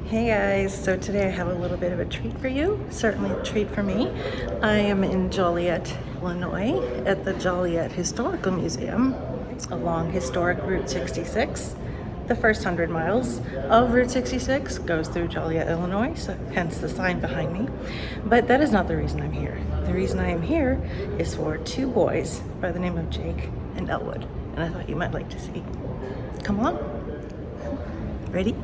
Hey guys, so today I have a little bit of a treat for you, certainly a treat for me. I am in Joliet, Illinois at the Joliet Historical Museum along historic Route 66. The first 100 miles of Route 66 goes through Joliet, Illinois, so hence the sign behind me. But that is not the reason I'm here. The reason I am here is for two boys by the name of Jake and Elwood, and I thought you might like to see. Come along. Ready?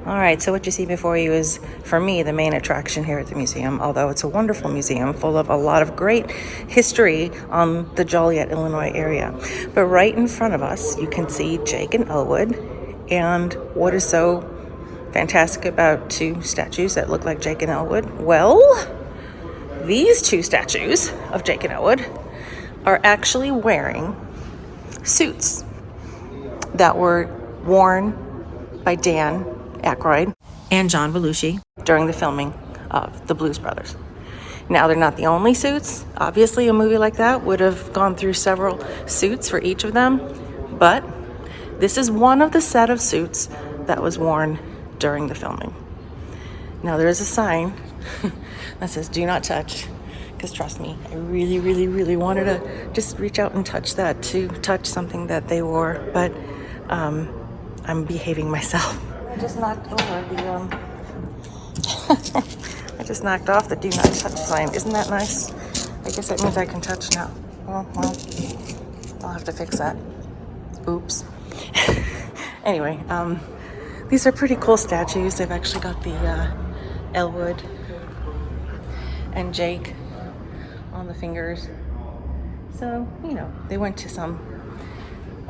All right, so what you see before you is, for me, the main attraction here at the museum, although it's a wonderful museum full of a lot of great history on the Joliet, Illinois area. But right in front of us, you can see Jake and Elwood. And what is so fantastic about two statues that look like Jake and Elwood? Well, these two statues of Jake and Elwood are actually wearing suits that were worn by Dan Aykroyd and John Belushi during the filming of the Blues Brothers. Now, they're not the only suits. Obviously, a movie like that would have gone through several suits for each of them, but this is one of the set of suits that was worn during the filming. Now, there is a sign that says, "Do not touch," because trust me, I really, really, really wanted to just reach out and touch that, to touch something that they wore, but I'm behaving myself. I just knocked over the, I just knocked off the "Do not touch" sign. Isn't that nice? I guess that means I can touch now. Well, I'll have to fix that. Oops. Anyway, these are pretty cool statues. They've actually got the Elwood and Jake on the fingers. So, you know, they went to some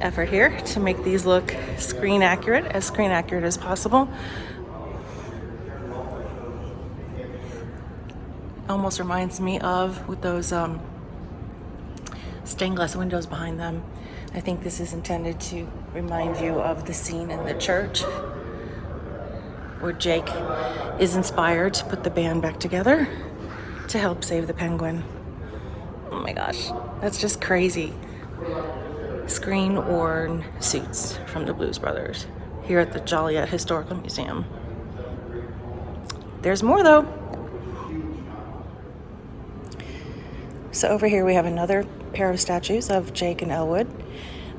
effort here to make these look screen accurate as possible. Almost reminds me of, with those stained glass windows behind them, I think this is intended to remind you of the scene in the church where Jake is inspired to put the band back together to help save the penguin. Oh my gosh, that's just crazy. Screen-worn suits from the Blues Brothers here at the Joliet Historical Museum. There's more though. So over here we have another pair of statues of Jake and Elwood.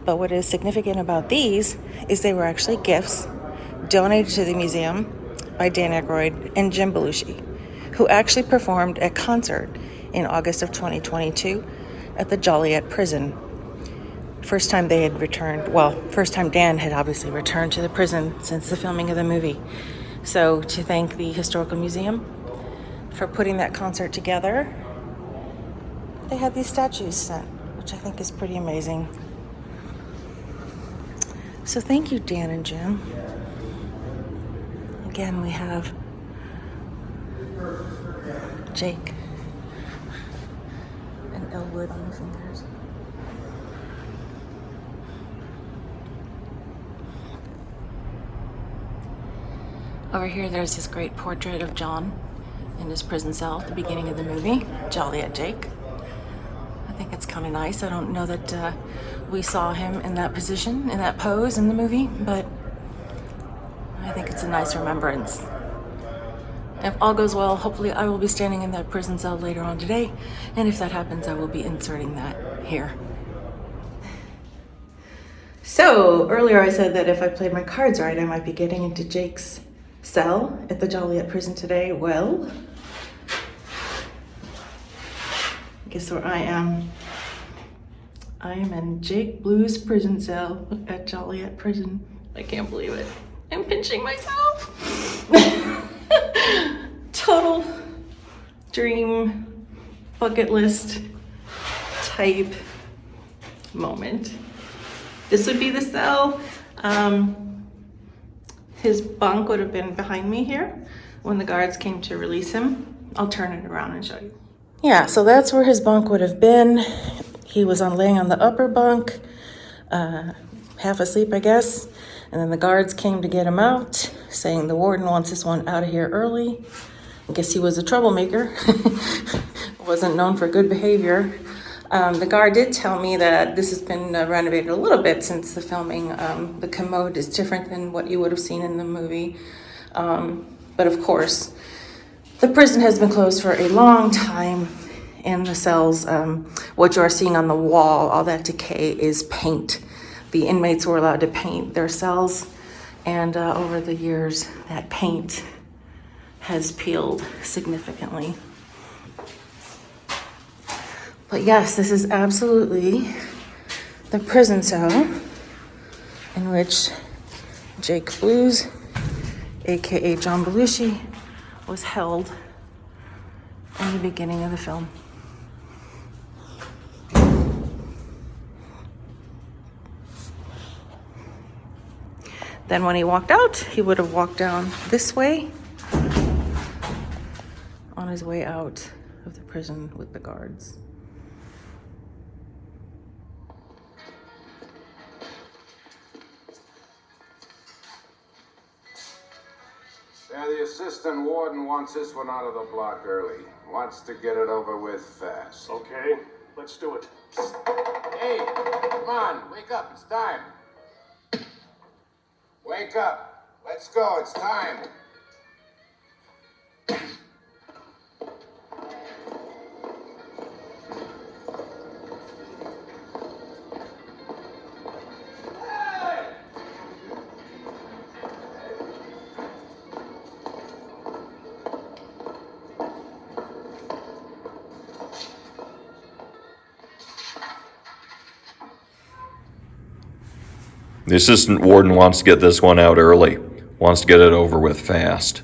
But what is significant about these is they were actually gifts donated to the museum by Dan Aykroyd and Jim Belushi, who actually performed a concert in August of 2022 at the Joliet Prison. First time they had returned, well, first time Dan had obviously returned to the prison since the filming of the movie. So to thank the Historical Museum for putting that concert together, they had these statues sent, which I think is pretty amazing. So thank you, Dan and Jim. Again, we have Jake and Elwood on the fingers. Over here, there's this great portrait of John in his prison cell at the beginning of the movie, Joliet Jake. I think it's kind of nice. I don't know that we saw him in that position, in that pose in the movie, but I think it's a nice remembrance. If all goes well, hopefully I will be standing in that prison cell later on today, and if that happens, I will be inserting that here. So, earlier I said that if I played my cards right, I might be getting into Jake's cell at the Joliet Prison today. Well, guess where I am? I am in Jake Blue's prison cell at Joliet Prison. I can't believe it. I'm pinching myself. Total dream bucket list type moment. This would be the cell. His bunk would have been behind me here when the guards came to release him. I'll turn it around and show you. Yeah, so that's where his bunk would have been. He was laying on the upper bunk, half asleep, I guess. And then the guards came to get him out, saying the warden wants this one out of here early. I guess he was a troublemaker. Wasn't known for good behavior. The guard did tell me that this has been renovated a little bit since the filming. The commode is different than what you would have seen in the movie. But of course, the prison has been closed for a long time, and the cells, what you are seeing on the wall, all that decay is paint. The inmates were allowed to paint their cells, and over the years, that paint has peeled significantly. But yes, this is absolutely the prison cell in which Jake Blues, aka John Belushi, was held in the beginning of the film. Then when he walked out, he would have walked down this way on his way out of the prison with the guards. Yeah, the assistant warden wants this one out of the block early. Wants to get it over with fast. Okay, let's do it. Hey, come on, wake up, it's time. Wake up. Let's go, it's time. The assistant warden wants to get this one out early, wants to get it over with fast.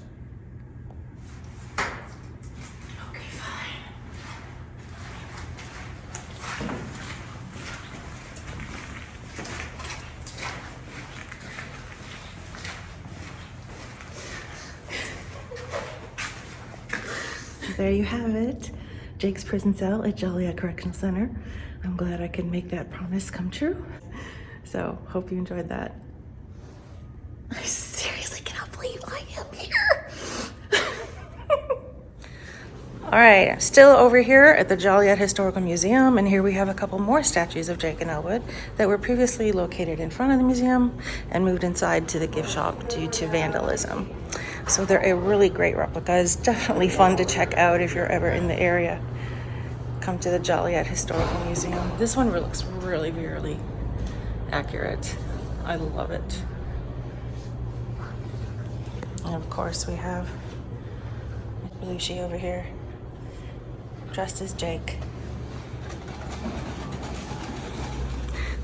Okay, fine. There you have it. Jake's prison cell at Joliet Correctional Center. I'm glad I could make that promise come true. So, hope you enjoyed that. I seriously cannot believe I am here. All right, still over here at the Joliet Historical Museum, and here we have a couple more statues of Jake and Elwood that were previously located in front of the museum and moved inside to the gift shop due to vandalism. So they're a really great replica. It's definitely fun to check out if you're ever in the area. Come to the Joliet Historical Museum. This one looks really, really accurate. I love it. And of course we have Belushi over here, dressed as Jake.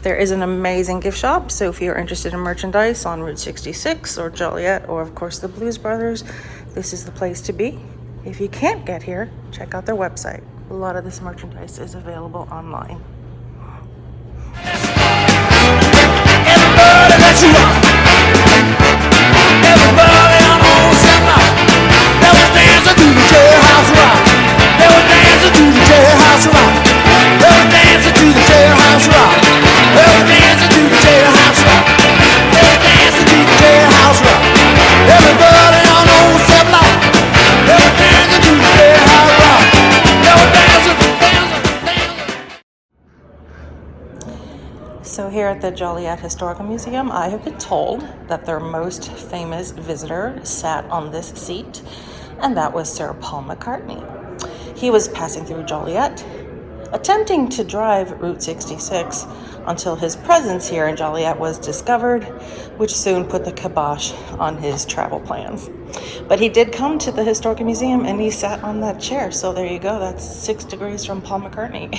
There is an amazing gift shop, so if you're interested in merchandise on Route 66 or Joliet, or of course the BluesBrothers, this is the place to be. If you can't get here, check out their website. A lot of this merchandise is available online. Everybody, let's rock. Everybody on old Summer. They were dancing to the jailhouse rock. They were dancing to the jailhouse rock. They were dancing to the jailhouse rock. They were dancing to the jailhouse rock. They were dancing to the jailhouse rock. Everybody on old Summer. They were dancing to the jailhouse rock. They were dancing, dancing, dancing. So here at the Joliet Historical Museum, I have been told that their most famous visitor sat on this seat, and that was Sir Paul McCartney. He was passing through Joliet, attempting to drive Route 66 until his presence here in Joliet was discovered, which soon put the kibosh on his travel plans. But he did come to the Historical Museum and he sat on that chair, so there you go, that's 6 degrees from Paul McCartney.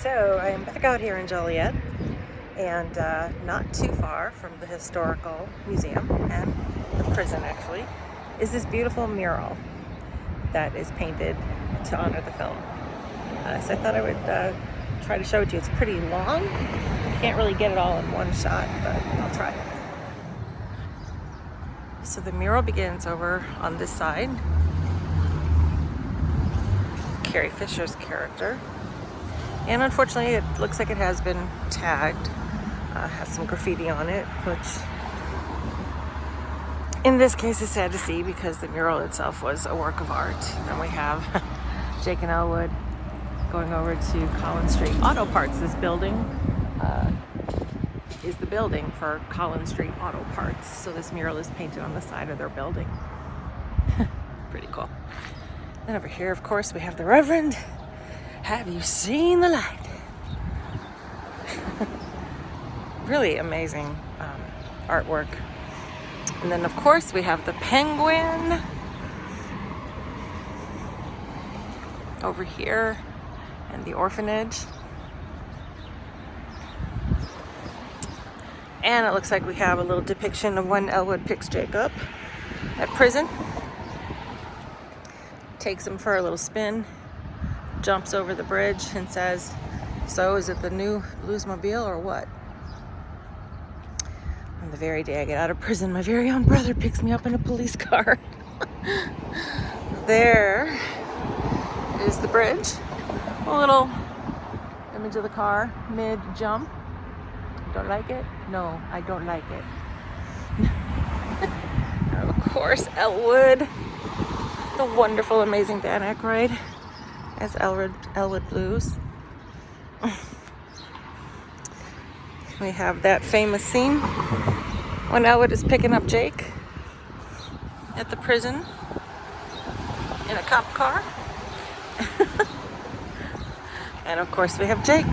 So I am back out here in Joliet, and not too far from the Historical Museum and the prison actually is this beautiful mural that is painted to honor the film. So I thought I would try to show it to you. It's pretty long. You can't really get it all in one shot, but I'll try. So the mural begins over on this side. Carrie Fisher's character And unfortunately, it looks like it has been tagged. Has some graffiti on it, which in this case is sad to see because the mural itself was a work of art. And we have Jake and Elwood going over to Collins Street Auto Parts. This building is the building for Collins Street Auto Parts. So this mural is painted on the side of their building. Pretty cool. Then over here, of course, we have the Reverend. Have you seen the light? Really amazing artwork. And then, of course, we have the penguin over here and the orphanage. And it looks like we have a little depiction of when Elwood picks Jake up at prison. Takes him for a little spin, jumps over the bridge and says, "So is it the new Bluesmobile or what?" On the very day I get out of prison, my very own brother picks me up in a police car. There is the bridge. A little image of the car mid-jump. Don't like it? No, I don't like it. And of course, Elwood. The wonderful, amazing Dan Aykroyd as Elwood Blues. We have that famous scene when Elwood is picking up Jake at the prison in a cop car. And of course we have Jake.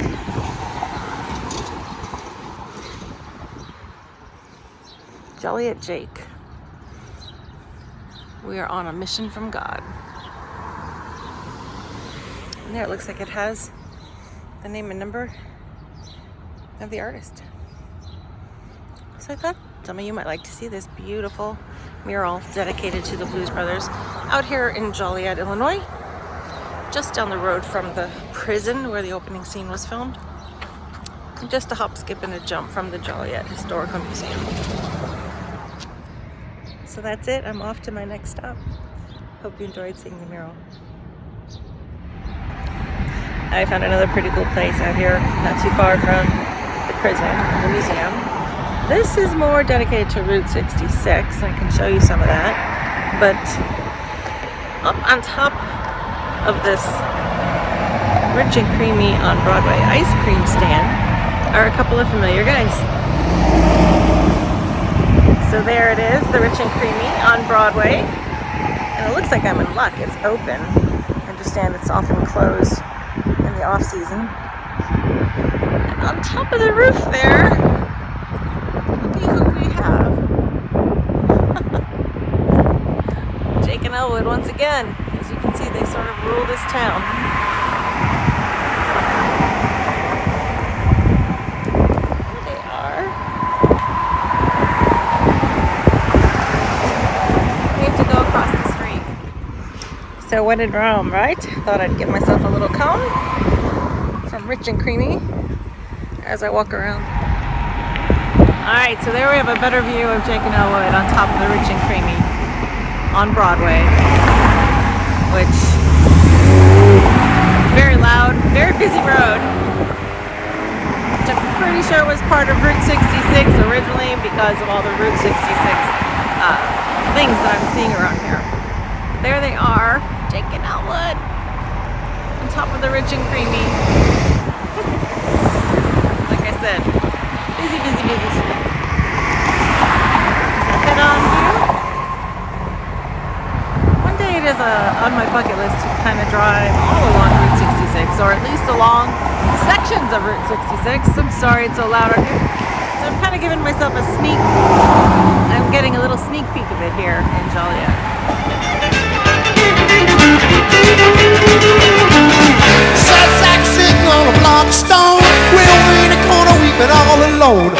Joliet Jake. We are on a mission from God. And there it looks like it has the name and number of the artist. So I thought some of you might like to see this beautiful mural dedicated to the Blues Brothers out here in Joliet, Illinois, just down the road from the prison where the opening scene was filmed, and just a hop, skip, and a jump from the Joliet Historical Museum. So that's it. I'm off to my next stop. Hope you enjoyed seeing the mural. I found another pretty cool place out here, not too far from the prison, the museum. This is more dedicated to Route 66, and I can show you some of that. But up on top of this rich and creamy on Broadway ice cream stand are a couple of familiar guys. So there it is, the rich and creamy on Broadway. And it looks like I'm in luck, it's open. I understand it's often closed in the off season. And on top of the roof there, looky who we have. Jake and Elwood once again. As you can see, they sort of rule this town. There they are. We have to go across the street. So when in Rome, right? Thought I'd give myself a little cone from Rich and Creamy as I walk around. Alright, so there we have a better view of Jake and Elwood on top of the Rich and Creamy on Broadway, which very loud, very busy road, which I'm pretty sure was part of Route 66 originally because of all the Route 66 things that I'm seeing around here. There they are, Jake and Elwood on top of the Rich and Creamy. Like I said, busy, busy, busy street. Is that head-on view? One day it is on my bucket list to kind of drive all along Route 66, or at least along sections of Route 66. I'm sorry it's so loud out here. So I'm kind of giving myself a sneak. I'm getting a little sneak peek of it here in Joliet. Sad sack sitting on a block of stone, way over in the corner weeping all alone.